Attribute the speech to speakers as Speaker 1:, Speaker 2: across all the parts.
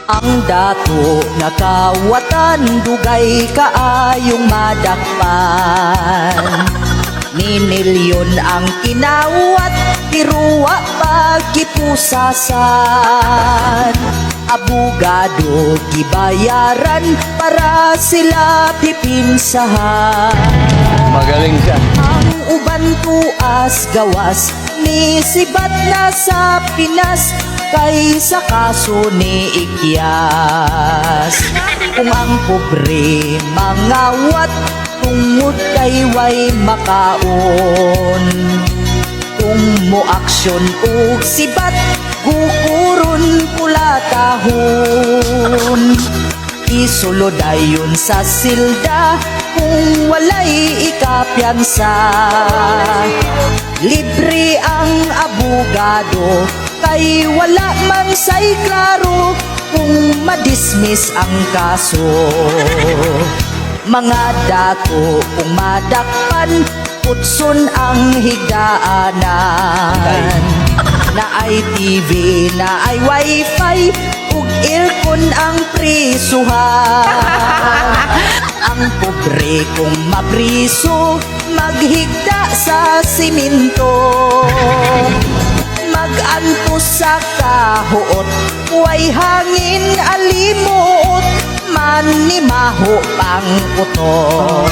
Speaker 1: Ang dato nga kawatan dugay kaayong madakpan. Minilyon ang kinawat, tiruwa pagkipusasan. Abogado gibayaran para sila pipinsahan.
Speaker 2: Magaling siya.
Speaker 1: Ang uban tuas gawas ni sibat na sa Pinas kaysa kaso ni Ikyas. Kung ang pobre mangawat tungod kay way makaon, kung mo aksyon og sibat gukuron kulatahon. Isuludayon sa silda kung walay ikapiyansa. Libre ang abogado kay wala man say klaro kung madismiss ang kaso. Mga dato kung madakpan, putson ang higdaanan. Na ay TV, na ay wifi, ug aircon ang prisuhan. Ang pobre kung mapriso, maghigda sa siminto. Mag-antos sa kahuot, way hangin alimuot, manimaho pang utot.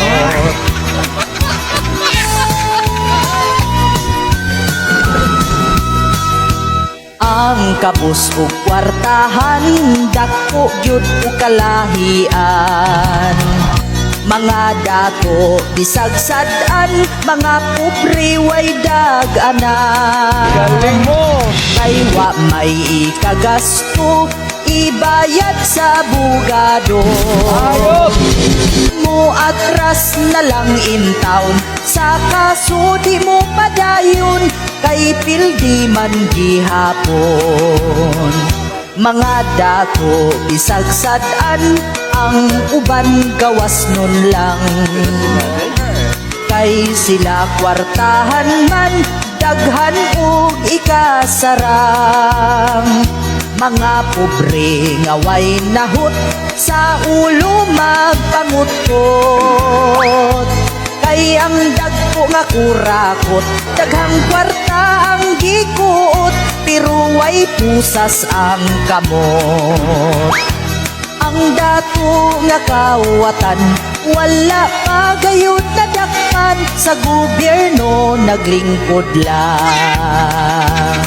Speaker 1: Ang kabus ug kwartahan, dako gyud ug kalahian. Mga dato bisagsadan, mga pobre way dag-anan.
Speaker 2: Galing mo!
Speaker 1: Kay wa may ikagasto, ibayad sa bugado.
Speaker 2: Ayos!
Speaker 1: Mo atras na lang in town, sa kaso di mo padayon, kay pildi man gihapon. Mga dato bisagsadan, ang uban gawas nun lang. Kay sila kwartahan man, daghan ug ikasarang. Mga pobre nga way nahut, sa ulo magpangutkot. Kay ang dagko nga kurakot, daghang kwarta ang gikuot, pero way pusas ang kamot. Ang dato nga kawatan, wala pa gayud nadakpan, sa gobyerno naglingkod lang.